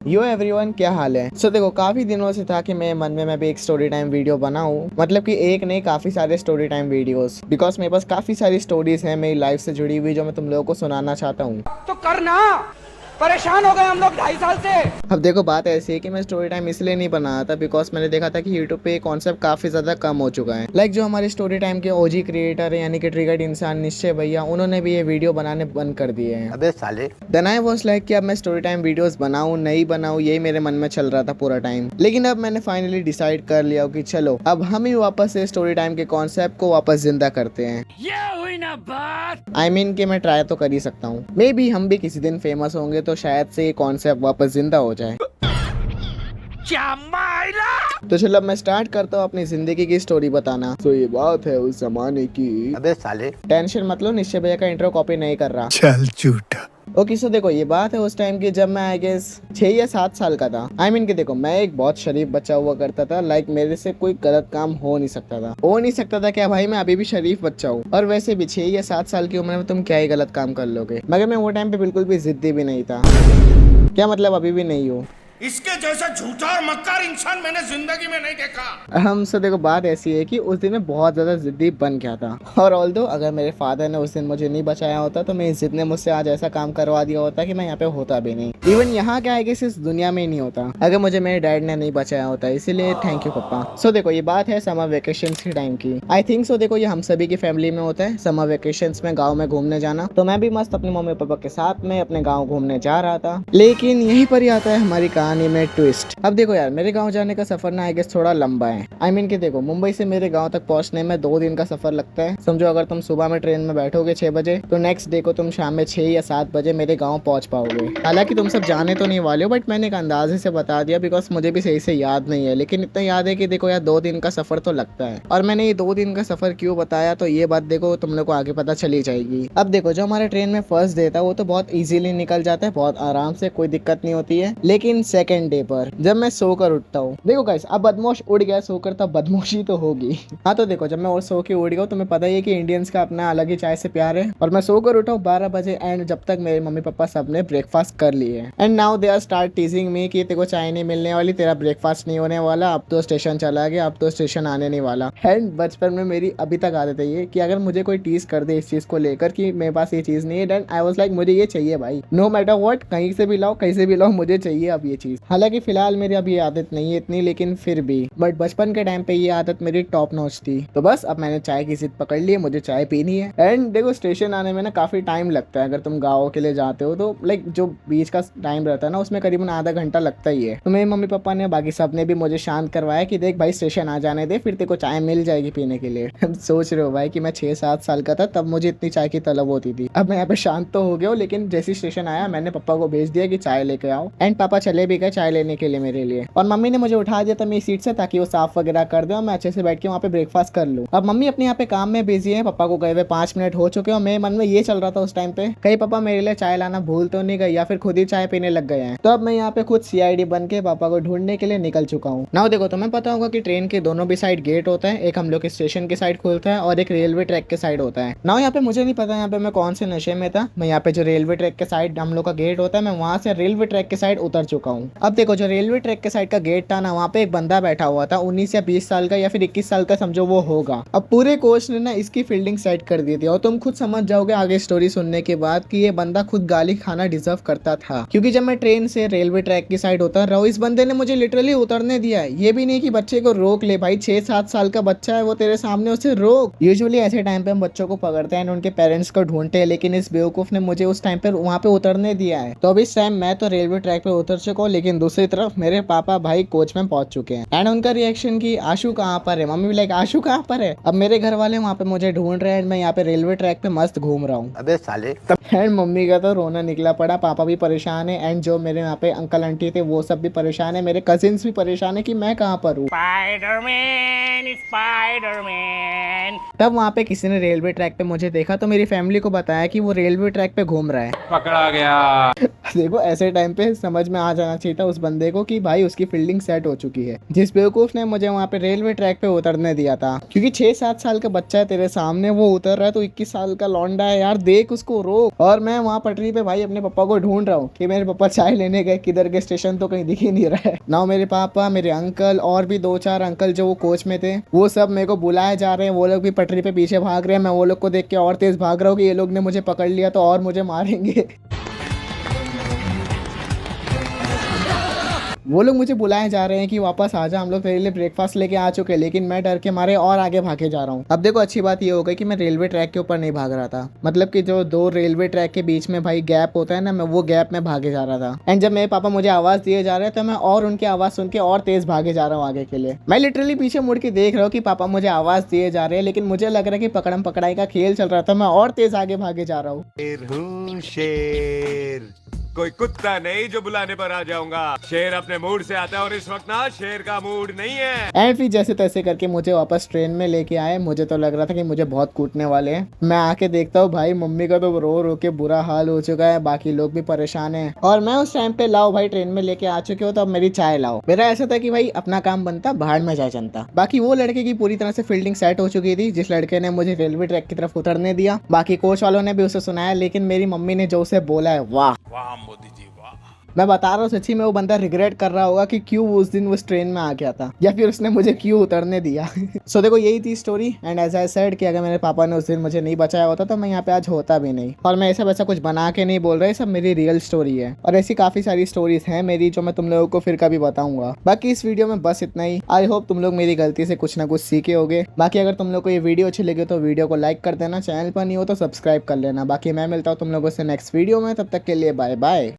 यो everyone, क्या हाल है। देखो, काफी दिनों से था कि मेरे मन में मैं भी एक स्टोरी टाइम वीडियो बनाऊं, मतलब कि एक नहीं काफी सारे स्टोरी टाइम वीडियोस, बिकॉज मेरे पास काफी सारी स्टोरीज हैं मेरी लाइफ से जुड़ी हुई जो मैं तुम लोगों को सुनाना चाहता हूँ। तो करना, परेशान हो गए हम लोग 2.5 साल से। अब देखो, बात ऐसी है कि मैं स्टोरी टाइम इसलिए नहीं बना रहा था बिकॉज मैंने देखा था कि यूट्यूब पे ये कॉन्सेप्ट काफी ज्यादा कम हो चुका है। लाइक जो हमारे स्टोरी टाइम के ओजी क्रिएटर है यानी कि ट्रिगर्ड इंसान निश्चय भैया, उन्होंने भी ये वीडियो बनाने बंद कर दिए हैं। अबे साले। देन आई वाज लाइक कि अब मैं स्टोरी टाइम वीडियोस बनाऊं नहीं बनाऊं, यही मेरे मन में चल रहा था पूरा टाइम। लेकिन अब मैंने फाइनली डिसाइड कर लिया कि चलो अब हम ही वापस से स्टोरी टाइम के कॉन्सेप्ट को वापस जिंदा करते हैं। ये हुई ना बात। आई मीन कि मैं ट्राई तो कर ही सकता हूँ, मे बी हम भी किसी दिन फेमस होंगे तो शायद से ये कॉन्सेप्ट वापस जिंदा हो जाए। क्या मायला। तो चलो अब मैं स्टार्ट करता हूँ अपनी जिंदगी की स्टोरी बताना। तो ये बात है उस जमाने की। अबे साले। टेंशन मत लो, निश्चय भैया का इंट्रो कॉपी नहीं कर रहा। चल झूठा। ओके, सो देखो ये बात है उस टाइम की जब मैं आई गेस 6 या 7 साल का था। आई मीन कि देखो, मैं एक बहुत शरीफ बच्चा हुआ करता था। लाइक मेरे से कोई गलत काम हो नहीं सकता था क्या भाई, मैं अभी भी शरीफ बच्चा हूँ। और वैसे भी 6 या 7 साल की उम्र में तुम क्या ही गलत काम कर लोगे। मगर मैं वो टाइम पे बिल्कुल भी जिद्दी भी नहीं था। क्या मतलब, अभी भी नहीं हूँ। इसके जैसा झूठा और मक्कार इंसान मैंने जिंदगी में नहीं देखा। हम सब देखो, बात ऐसी है कि उस दिन मैं बहुत ज्यादा जिद्दी बन गया था। और ऑल्दो अगर मेरे फादर ने उस दिन मुझे नहीं बचाया होता तो मेरी जिद ने मुझसे आज ऐसा काम करवा दिया होता कि मैं यहाँ पे होता भी नहीं। इवन यहाँ क्या है कि इस दुनिया में ही नहीं होता अगर मुझे मेरे डैड ने नहीं बचाया होता। इसीलिए थैंक यू पप्पा। सो देखो, ये बात है समर वेकेशन के टाइम की। आई थिंक सो देखो, ये हम सभी की फैमिली में होता है समर वेकेशन में गाँव में घूमने जाना। तो मैं भी मस्त अपने मम्मी पापा के साथ में अपने गाँव घूमने जा रहा था। लेकिन यहीं पर ही आता है हमारी कहानी में ट्विस्ट। अब देखो यार, मेरे गांव जाने का सफर ना आई गेस थोड़ा लंबा है। आई मीन कि देखो, मुंबई से मेरे गांव तक पहुंचने में 2 दिन का सफर लगता है। समझो अगर तुम सुबह में ट्रेन में बैठोगे 6 बजे तो नेक्स्ट डे को तुम शाम में 6 या 7 बजे मेरे गांव पहुंच पाओगे। हालांकि तुम सब जाने तो नहीं वाले हो, बट मैंने एक अंदाजे से बता दिया बिकॉज मुझे भी सही से याद नहीं है। लेकिन इतना याद है कि देखो यार, 2 दिन का सफर तो लगता है। और मैंने ये 2 दिन का सफर क्यों बताया तो ये बात देखो तुम लोग को आगे पता चली जाएगी। अब देखो, जो हमारे ट्रेन में फर्स्ट डे था वो तो बहुत इजीली निकल जाता है, बहुत आराम से, कोई दिक्कत नहीं होती है। लेकिन सेकंड डे पर जब मैं सोकर उठता हूँ, देखो गाइस, अब बदमाश उड़ गया सोकर तब बदमाशी तो होगी। हाँ, तो देखो जब मैं और सो के उड़ गया, तुम्हें पता ही है कि इंडियंस का अपना अलग ही चाय से प्यार है। और मैं सोकर उठा हूँ 12 बजे एंड जब तक मेरे मम्मी पापा सब ने ब्रेकफास्ट कर लिए हैं। And now they are start teasing me कि तेरे को चाय नहीं मिलने वाली, तेरा ब्रेकफास्ट नहीं होने वाला, अब तो स्टेशन चला गया, अब तो स्टेशन आने नहीं वाला। एंड बचपन में मेरी अभी तक आदत है ये कि अगर मुझे कोई टीज कर दे इस चीज को लेकर कि मेरे पास ये चीज नहीं है, देन आई वाज लाइक मुझे ये चाहिए भाई, नो मैटर व्हाट, कहीं से भी लाओ, कहीं से भी लाओ, मुझे चाहिए अब ये चीज। हालांकि फिलहाल मेरी अब ये आदत नहीं है इतनी, लेकिन फिर भी बट बचपन के टाइम पे ये आदत मेरी टॉप नॉच थी। तो बस अब मैंने चाय की जिद पकड़ ली है, मुझे चाय पीनी है। एंड देखो, स्टेशन आने में ना काफी टाइम लगता है अगर तुम गाँव के लिए जाते हो तो। लाइक जो बीच का टाइम रहता है ना, उसमें करीबन आधा घंटा लगता ही है। तो मेरे मम्मी पापा ने, बाकी सब ने भी मुझे शांत करवाया कि देख भाई, स्टेशन आ जाने दे, फिर तेरे को चाय मिल जाएगी पीने के लिए। सोच रहे हो भाई कि मैं 6-7 साल का था तब मुझे इतनी चाय की तलब होती थी। अब मैं यहाँ पे शांत तो हो गया हूँ, लेकिन जैसे स्टेशन आया मैंने पापा को भेज दिया कि चाय लेके आओ। एंड पापा चले भी गए चाय लेने के लिए मेरे लिए। और मम्मी ने मुझे उठा दिया था मेरी सीट से ताकि वो साफ वगैरह कर दे और मैं अच्छे से बैठ के वहाँ पे ब्रेकफास्ट कर लूँ। अब मम्मी अपने यहाँ पे काम में बिजी है, पापा को गए हुए 5 मिनट हो चुके हैं। और मेरे मन में ये चल रहा था उस टाइम पे, कहीं पापा मेरे लिए चाय लाना भूल तो नहीं गए या फिर खुद ही चाय पीने लग गए हैं। तो अब मैं यहाँ पे खुद CID बन के पापा को ढूंढने के लिए निकल चुका हूँ। नाउ देखो, तुम्हें पता होगा कि ट्रेन के दोनों भी साइड गेट होता है, एक हम लोग के स्टेशन के साइड खुलता है और एक रेलवे ट्रैक के साइड होता है। नाउ यहाँ पे मुझे नहीं पता यहाँ पे मैं कौन से नशे में था, मैं यहाँ पे जो रेलवे ट्रैक के साइड हम लोग का गेट होता है, मैं वहाँ से रेलवे ट्रैक के साइड उतर चुका हूँ। अब देखो, जो रेलवे ट्रैक के साइड का गेट था ना, वहाँ पे एक बंदा बैठा हुआ था, 19 या 20 साल का या फिर 21 साल का समझो वो होगा। अब पूरे कोच ने ना इसकी फील्डिंग सेट कर दी थी और तुम खुद समझ जाओगे आगे स्टोरी सुनने के बाद कि ये बंदा खुद गाली खाना डिजर्व करता था। क्योंकि जब मैं ट्रेन से रेलवे ट्रैक की साइड उतर रहा हूँ, इस बंदे ने मुझे लिटरली उतरने दिया है। ये भी नहीं कि बच्चे को रोक ले, भाई 6-7 साल का बच्चा है वो तेरे सामने, उसे रोक। यूजुअली ऐसे टाइम पे हम बच्चों को पकड़ते हैं उनके पेरेंट्स को ढूंढते हैं, लेकिन इस बेवकूफ ने मुझे उस टाइम पे वहाँ पे उतरने दिया है। तो अब इस टाइम मैं तो रेलवे ट्रैक पे उतर चुका हूँ, लेकिन दूसरी तरफ मेरे पापा भाई कोच में पहुंच चुके हैं। एंड उनका रिएक्शन की आशु कहाँ पर है, मम्मी भी लाइक आशु कहाँ पर है। अब मेरे घर वाले वहाँ पे मुझे ढूंढ रहे हैं, मैं यहाँ पे रेलवे ट्रैक पे मस्त घूम रहा हूँ। अबे साले। एंड मम्मी का तो रोना निकला पड़ा, पापा भी परेशान है एंड जो मेरे यहाँ पे अंकल आंटी थे वो सब भी परेशान है, मेरे कजिन्स भी परेशान है कि मैं कहाँ पर हूँ। Spiderman Spiderman. तब वहाँ पे किसी ने रेलवे ट्रैक पे मुझे देखा तो मेरी फैमिली को बताया कि वो रेलवे ट्रैक पे घूम रहा है। पकड़ा गया। देखो, ऐसे टाइम पे समझ में आ जाना चाहिए था उस बंदे को कि भाई उसकी फील्डिंग सेट हो चुकी है। जिस बेवकूफ ने मुझे वहाँ पे रेलवे ट्रैक पे उतरने दिया था, क्योंकि 6-7 साल का बच्चा है तेरे सामने, वो उतर रहा है तो 21 साल का लौंडा है यार, देख उसको रोक। और मैं वहाँ पटरी पे भाई अपने पापा को ढूंढ रहा हूँ कि मेरे पापा चाय लेने गए, किधर के स्टेशन तो कहीं दिख ही नहीं रहा है ना। मेरे पापा, मेरे अंकल और भी 2-4 अंकल जो वो कोच में थे, वो सब मेरे को बुलाए जा रहे हैं। वो लोग भी पटरी पे पीछे भाग रहे हैं। मैं वो लोग को देख के और तेज भाग रहा हूँ कि ये लोग ने मुझे पकड़ लिया तो और मुझे मारेंगे। वो लोग मुझे बुलाए जा रहे हैं कि वापस आ जा, हम लोग तेरे लिए ब्रेकफास्ट लेके आ चुके हैं, लेकिन मैं डर के मारे और आगे भागे जा रहा हूँ। अब देखो अच्छी बात ये हो गई कि मैं रेलवे ट्रैक के ऊपर नहीं भाग रहा था, मतलब कि जो 2 रेलवे ट्रैक के बीच में भाई गैप होता है ना, मैं वो गैप में भागे जा रहा था। एंड जब मेरे पापा मुझे आवाज दिए जा रहे हैं तो मैं और उनकी आवाज सुन के और तेज भागे जा रहा हूँ आगे के लिए। मैं लिटरली पीछे मुड़ के देख रहा हूँ कि पापा मुझे आवाज दिए जा रहे हैं, लेकिन मुझे लग रहा है कि पकड़म पकड़ाई का खेल चल रहा था, मैं और तेज आगे भागे जा रहा हूँ। शेर, कोई कुत्ता नहीं जो बुलाने पर आ जाऊंगा। शेर अपने मूड से आता है और इस वक्त ना शेर का मूड नहीं है। एंड फिर जैसे तैसे करके मुझे वापस ट्रेन में लेके आए। मुझे तो लग रहा था कि मुझे बहुत कूटने वाले हैं। मैं आके देखता हूँ भाई मम्मी का तो रो रो के बुरा हाल हो चुका है, बाकी लोग भी परेशान हैं। और मैं उस टाइम पे लाओ भाई ट्रेन में लेके आ चुके हो तो अब मेरी चाय लाओ। मेरा ऐसा था कि भाई अपना काम बनता, बाहर में जाए जनता। बाकी वो लड़के की पूरी तरह से फील्डिंग सेट हो चुकी थी, जिस लड़के ने मुझे रेलवे ट्रैक की तरफ उतरने दिया। बाकी कोच वालों ने भी उसे सुनाया, लेकिन मेरी मम्मी ने जो उसे बोला है, वाह वाह मोदी जी वाह। मैं बता रहा हूँ सच्ची में वो बंदा रिग्रेट कर रहा होगा कि क्यों उस दिन उस ट्रेन में आ गया था, या फिर उसने मुझे क्यों उतरने दिया। सो देखो यही थी story. And as I said कि अगर मेरे पापा ने उस दिन मुझे नहीं बचाया होता तो मैं यहाँ पे आज होता भी नहीं। और मैं ऐसा वैसा कुछ बना के नहीं बोल रहा, सब मेरी रियल स्टोरी है। और ऐसी काफी सारी स्टोरीज हैं मेरी जो मैं तुम लोगों को फिर कभी बताऊंगा। बाकी इस वीडियो में बस इतना ही। आई होप तुम लोग मेरी गलती से कुछ ना कुछ सीखे होगे। बाकी अगर तुम लोग को ये वीडियो अच्छी लगी तो वीडियो को लाइक कर देना, चैनल पर नहीं हो तो सब्सक्राइब कर लेना। बाकी मैं मिलता हूँ तुम लोगों से नेक्स्ट वीडियो में, तब तक के लिए बाय बाय।